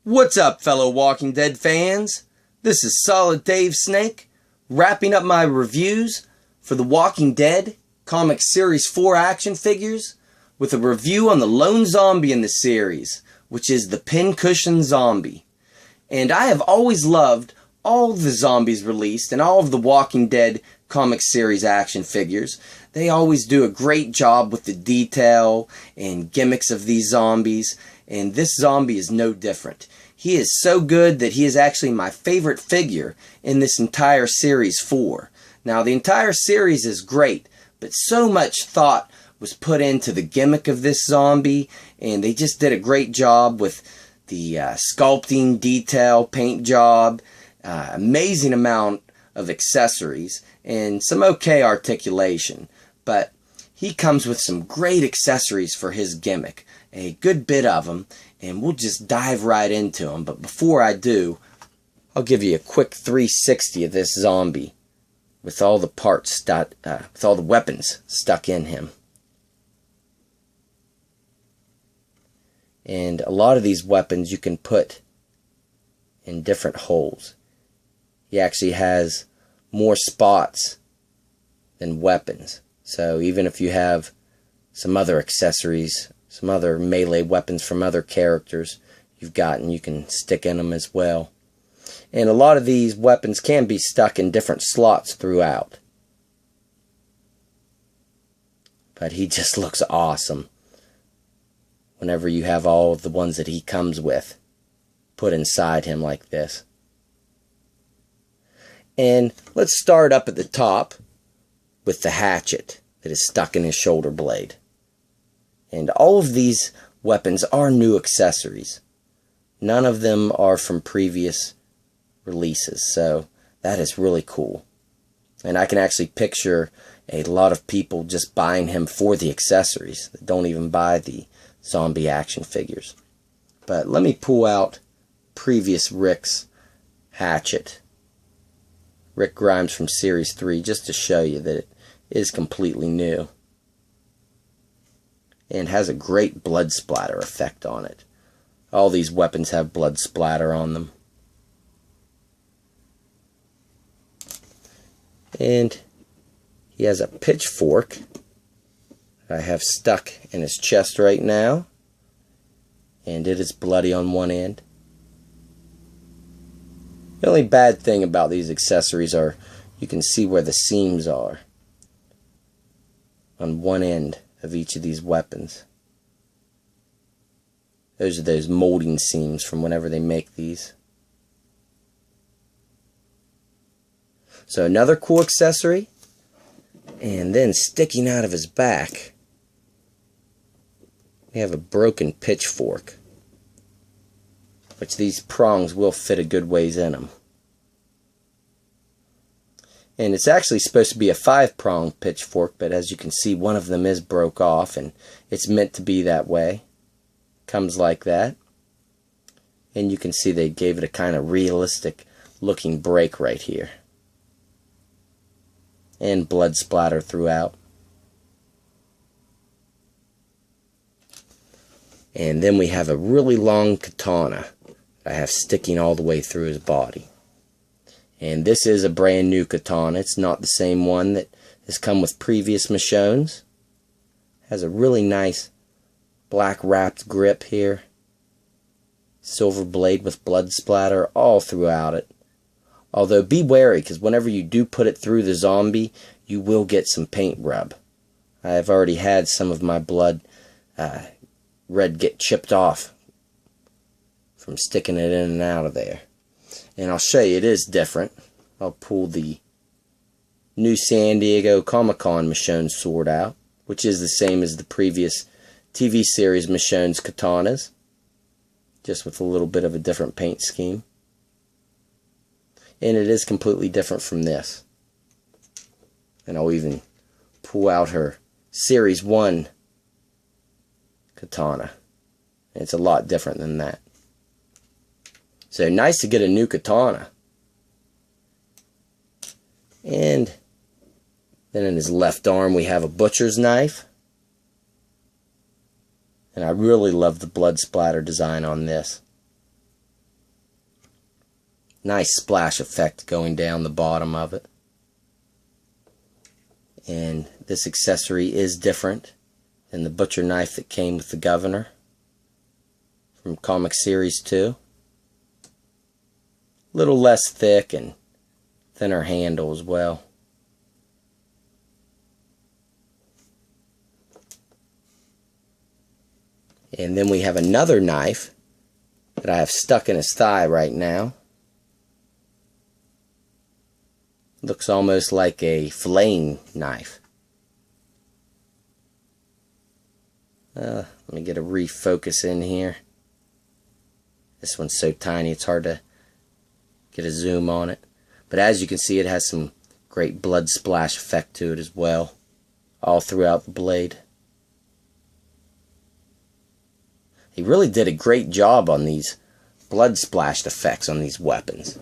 What's up, fellow Walking Dead fans? This is Solid Dave Snake, wrapping up my reviews for The Walking Dead Comic Series 4 action figures with a review on the lone zombie in the series, which is the Pincushion Zombie. And I have always loved all the zombies released and all of the Walking Dead Comic Series action figures. They always do a great job with the detail and gimmicks of these zombies, and this zombie is no different. He is so good that he is actually my favorite figure in this entire Series 4. Now, the entire series is great, but so much thought was put into the gimmick of this zombie, and they just did a great job with the sculpting, detail, paint job, amazing amount of accessories, and some okay articulation. But he comes with some great accessories for his gimmick, a good bit of them, and we'll just dive right into them. But before I do, I'll give you a quick 360 of this zombie with all the parts with all the weapons stuck in him. And a lot of these weapons you can put in different holes. He actually has more spots than weapons. So even if you have some other accessories, some other melee weapons from other characters you've gotten, you can stick in them as well. And a lot of these weapons can be stuck in different slots throughout. But he just looks awesome whenever you have all of the ones that he comes with put inside him like this. And let's start up at the top with the hatchet that is stuck in his shoulder blade. And all of these weapons are new accessories. None of them are from previous releases, so that is really cool. And I can actually picture a lot of people just buying him for the accessories that don't even buy the zombie action figures. But let me pull out previous Rick's hatchet. Rick Grimes from Series 3, just to show you that it is completely new. And has a great blood splatter effect on it. All these weapons have blood splatter on them. And he has a pitchfork that I have stuck in his chest right now. And it is bloody on one end. The only bad thing about these accessories are you can see where the seams are on one end of each of these weapons. Those are those molding seams from whenever they make these. So another cool accessory, and then sticking out of his back we have a broken pitchfork, which these prongs will fit a good ways in them. And it's actually supposed to be a 5-prong pitchfork, but as you can see, one of them is broke off, and it's meant to be that way. Comes like that. And you can see they gave it a kind of realistic looking break right here. And blood splatter throughout. And then we have a really long katana I have sticking all the way through his body. And this is a brand new katana. It's not the same one that has come with previous Michonnes. Has a really nice black wrapped grip here. Silver blade with blood splatter all throughout it. Although be wary, because whenever you do put it through the zombie, you will get some paint rub. I have already had some of my blood red get chipped off from sticking it in and out of there. And I'll show you, it is different. I'll pull the new San Diego Comic-Con Michonne sword out, which is the same as the previous TV series Michonne's katanas, just with a little bit of a different paint scheme. And it is completely different from this. And I'll even pull out her Series 1 katana. And it's a lot different than that. So nice to get a new katana. And then in his left arm we have a butcher's knife. And I really love the blood splatter design on this. Nice splash effect going down the bottom of it. And this accessory is different than the butcher knife that came with the Governor from Comic Series 2. A little less thick and thinner handle as well. And then we have another knife that I have stuck in his thigh right now. Looks almost like a Mcfarlane knife. Let me get a refocus in here. This one's so tiny it's hard to get a zoom on it. But as you can see, it has some great blood splash effect to it as well, all throughout the blade. He really did a great job on these blood splashed effects on these weapons.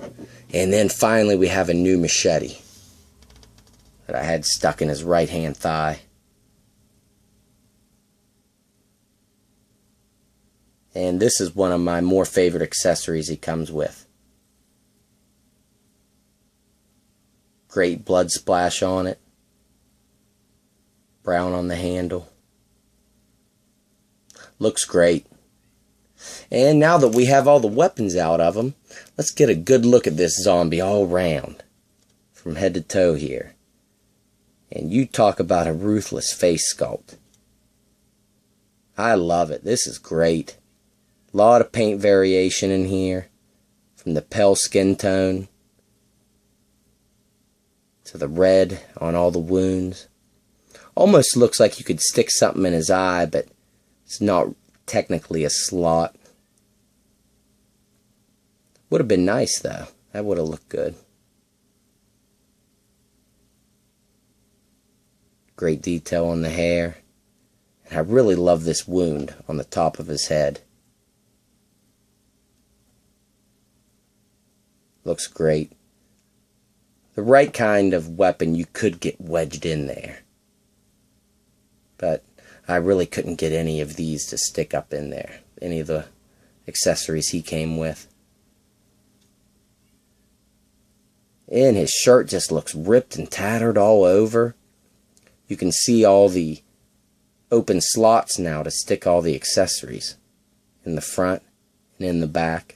And then finally we have a new machete that I had stuck in his right hand thigh. And this is one of my more favorite accessories he comes with. Great blood splash on it. Brown on the handle. Looks great. And now that we have all the weapons out of him, let's get a good look at this zombie all round, from head to toe here. And you talk about a ruthless face sculpt. I love it. This is great. A lot of paint variation in here, from the pale skin tone to the red on all the wounds. Almost looks like you could stick something in his eye, but it's not technically a slot. Would have been nice though. That would have looked good. Great detail on the hair. And I really love this wound on the top of his head. Looks great. The right kind of weapon, you could get wedged in there. But I really couldn't get any of these to stick up in there. Any of the accessories he came with. And his shirt just looks ripped and tattered all over. You can see all the open slots now to stick all the accessories in the front and in the back.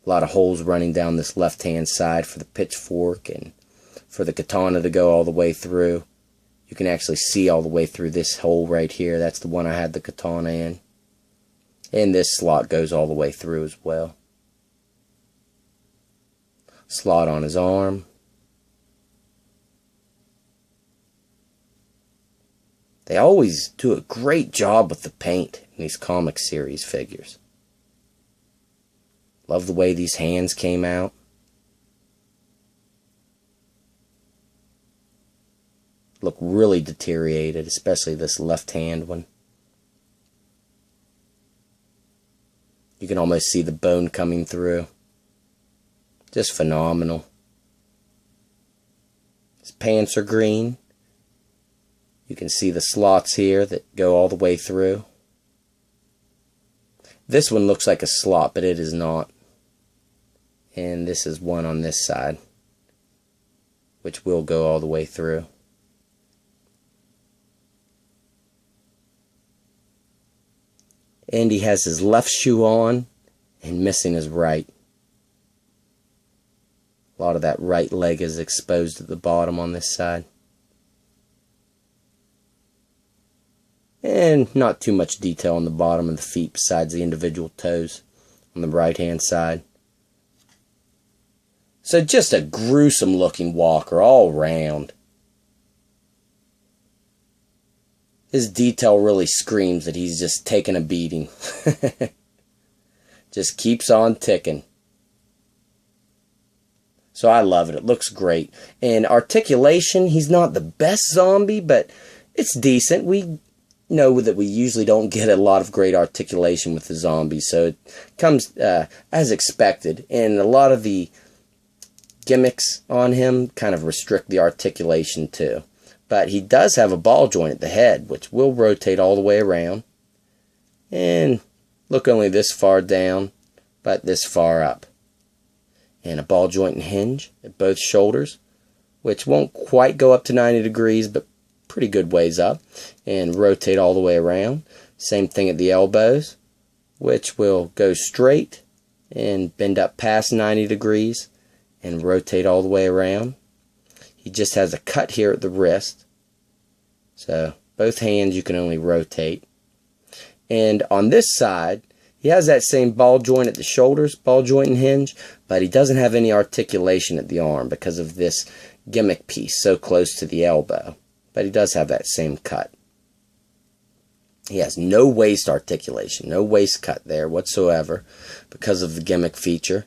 A lot of holes running down this left hand side for the pitchfork and for the katana to go all the way through. You can actually see all the way through this hole right here. That's the one I had the katana in. And this slot goes all the way through as well. Slot on his arm. They always do a great job with the paint in these comic series figures. Love the way these hands came out. Look really deteriorated, especially this left hand one. You can almost see the bone coming through. Just phenomenal. His pants are green. You can see the slots here that go all the way through. This one looks like a slot, but it is not. And this is one on this side, which will go all the way through. And he has his left shoe on and missing his right. A lot of that right leg is exposed at the bottom on this side. And not too much detail on the bottom of the feet besides the individual toes on the right hand side. So just a gruesome looking walker all around. His detail really screams that he's just taking a beating. Just keeps on ticking. So I love it. It looks great. And articulation, he's not the best zombie, but it's decent. We know that we usually don't get a lot of great articulation with the zombies, so it comes as expected. And a lot of the gimmicks on him kind of restrict the articulation too. But he does have a ball joint at the head, which will rotate all the way around. And look only this far down, but this far up. and a ball joint and hinge at both shoulders, which won't quite go up to 90 degrees, but pretty good ways up, and rotate all the way around. Same thing at the elbows, which will go straight and bend up past 90 degrees and rotate all the way around. He just has a cut here at the wrist, so both hands you can only rotate. And on this side, he has that same ball joint at the shoulders, ball joint and hinge, but he doesn't have any articulation at the arm because of this gimmick piece so close to the elbow. But he does have that same cut. He has no waist articulation, no waist cut there whatsoever because of the gimmick feature.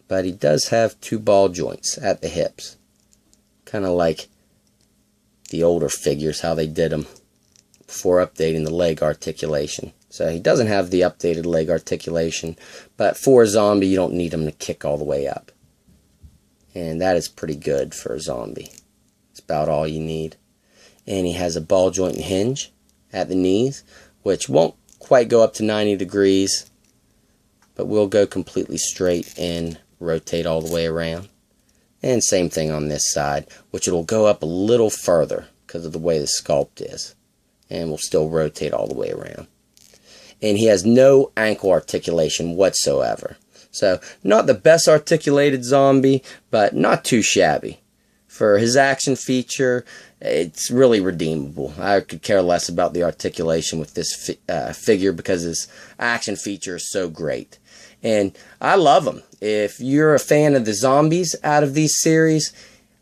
But he does have two ball joints at the hips, kind of like the older figures, how they did them before updating the leg articulation. So he doesn't have the updated leg articulation, but for a zombie you don't need him to kick all the way up. And that is pretty good for a zombie. It's about all you need. And he has a ball joint and hinge at the knees, which won't quite go up to 90 degrees, but will go completely straight and rotate all the way around. And same thing on this side, which it'll go up a little further because of the way the sculpt is, and will still rotate all the way around. And he has no ankle articulation whatsoever. So not the best articulated zombie, but not too shabby. For his action feature, it's really redeemable. I could care less about the articulation with this figure because his action feature is so great. And I love him. If you're a fan of the zombies out of these series,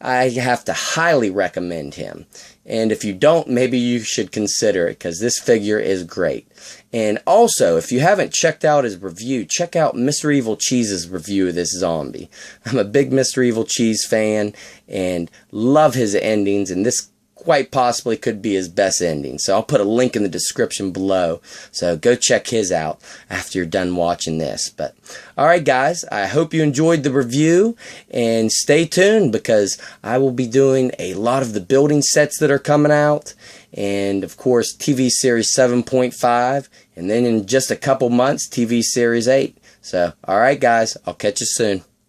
I have to highly recommend him. And if you don't, maybe you should consider it because this figure is great. And also, if you haven't checked out his review, check out Mr. Evil Cheese's review of this zombie. I'm a big Mr. Evil Cheese fan and love his endings, and this quite possibly could be his best ending. So I'll put a link in the description below. So go check his out after you're done watching this. But alright guys, I hope you enjoyed the review, and stay tuned because I will be doing a lot of the building sets that are coming out, and of course TV Series 7.5, and then in just a couple months TV Series 8. So alright guys, I'll catch you soon.